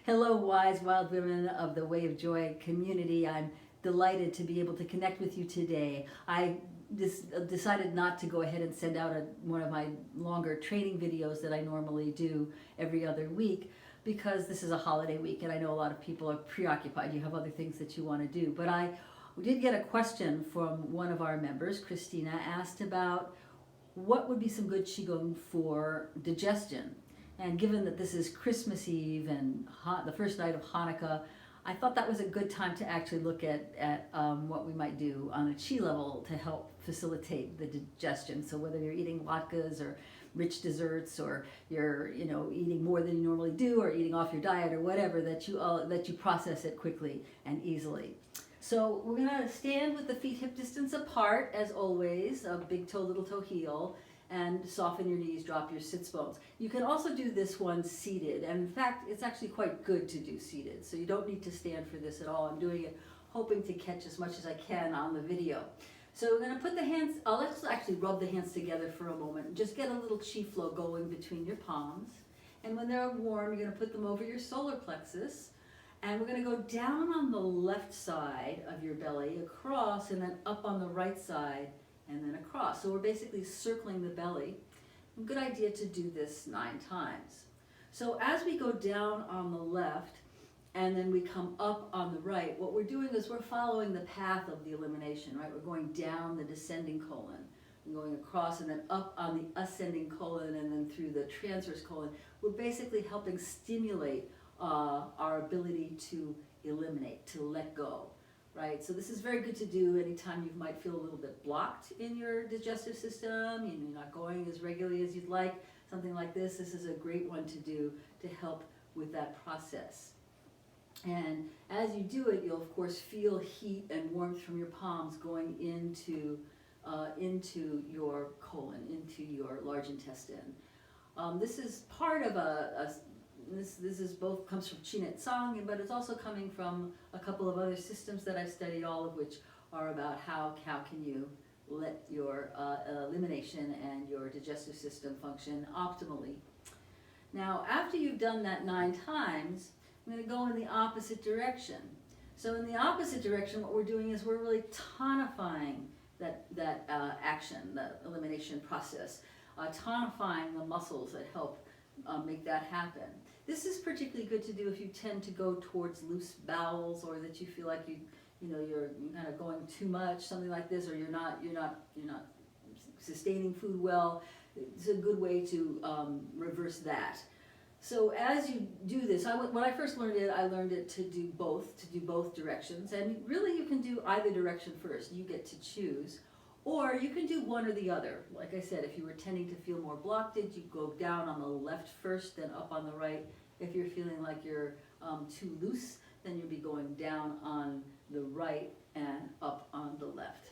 Hello, wise wild women of the Way of Joy community. I'm delighted to be able to connect with you today. I decided not to go ahead and send out one of my longer training videos that I normally do every other week because this is a holiday week and I know a lot of people are preoccupied. You have other things that you want to do. But I did get a question from one of our members. Christina asked about what would be some good Qigong for digestion. And given that this is Christmas Eve and the first night of Hanukkah, I thought that was a good time to actually look at what we might do on a Qi level to help facilitate the digestion. So whether you're eating latkes or rich desserts, or you're eating more than you normally do, or eating off your diet, or whatever, that you process it quickly and easily. So we're gonna stand with the feet hip distance apart as always, a big toe, little toe, heel, and soften your knees, drop your sits bones. You can also do this one seated, and in fact, it's actually quite good to do seated, so you don't need to stand for this at all. I'm doing it hoping to catch as much as I can on the video. So we're going to put the hands, let's actually rub the hands together for a moment, and just get a little Qi flow going between your palms. And when they're warm, you're going to put them over your solar plexus, and we're going to go down on the left side of your belly, across, and then up on the right side, and then across. So we're basically circling the belly. A good idea to do this 9 times. So as we go down on the left and then we come up on the right, what we're doing is we're following the path of the elimination, right? We're going down the descending colon, we're going across and then up on the ascending colon and then through the transverse colon. We're basically helping stimulate our ability to eliminate, to let go. Right, so this is very good to do anytime you might feel a little bit blocked in your digestive system, you're not going as regularly as you'd like, something like this. This is a great one to do to help with that process. And as you do it, you'll of course feel heat and warmth from your palms going into your colon, into your large intestine. This is part of this is both comes from Qin et Sang, but it's also coming from a couple of other systems that I've studied, all of which are about how can you let your elimination and your digestive system function optimally. Now, after you've done that 9 times, I'm going to go in the opposite direction. So in the opposite direction, what we're doing is we're really tonifying that action, the elimination process, tonifying the muscles that help make that happen. This is particularly good to do if you tend to go towards loose bowels, or that you feel like you're kind of going too much, something like this, or you're not sustaining food well. It's a good way to reverse that. So as you do this, when I first learned it, I learned it to do both directions, and really you can do either direction first. You get to choose. Or you can do one or the other. Like I said, if you were tending to feel more blockage, you go down on the left first, then up on the right. If you're feeling like you're too loose, then you'll be going down on the right and up on the left.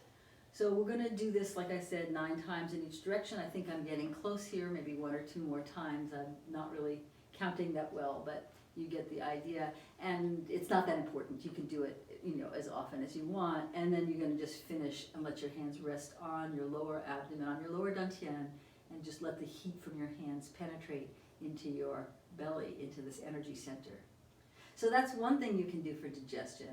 So we're going to do this, like I said, 9 times in each direction. I think I'm getting close here, maybe 1 or 2 more times. I'm not really counting that well, but you get the idea. And it's not that important. You can do it as often as you want, and then you're going to just finish and let your hands rest on your lower abdomen, on your lower dantian, and just let the heat from your hands penetrate into your belly, into this energy center. So that's one thing you can do for digestion.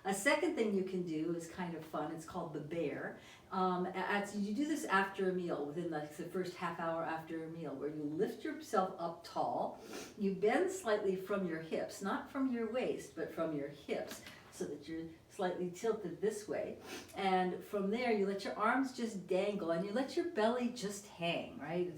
A second thing you can do is kind of fun. It's called the bear. You do this after a meal, within the first half hour after a meal, where you lift yourself up tall, you bend slightly from your hips, not from your waist, but from your hips, so that you're slightly tilted this way. And from there, you let your arms just dangle, and you let your belly just hang, right?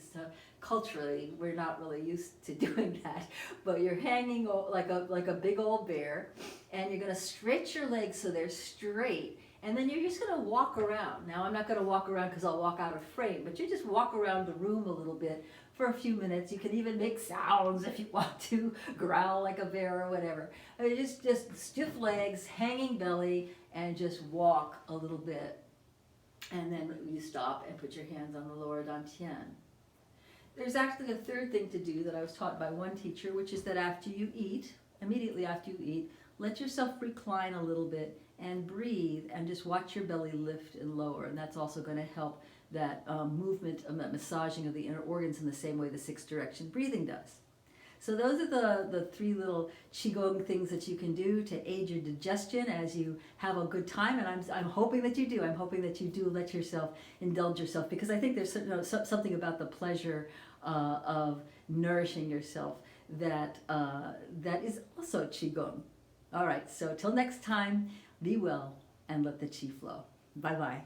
Culturally, we're not really used to doing that, but you're hanging like a big old bear, and you're going to stretch your legs so they're straight, and then you're just going to walk around. Now, I'm not going to walk around because I'll walk out of frame, but you just walk around the room a little bit for a few minutes. You can even make sounds if you want to, growl like a bear or whatever. I mean, just stiff legs, hanging belly, and just walk a little bit. And then you stop and put your hands on the lower dantian. There's actually a third thing to do that I was taught by one teacher, which is that after you eat, immediately after you eat, let yourself recline a little bit and breathe and just watch your belly lift and lower. And that's also going to help that movement, that massaging of the inner organs in the same way the 6 direction breathing does. So those are the three little Qigong things that you can do to aid your digestion as you have a good time. And I'm hoping that you do. I'm hoping that you do let yourself indulge yourself, because I think there's something about the pleasure of nourishing yourself that is also Qigong. All right, so till next time, be well and let the Qi flow. Bye-bye.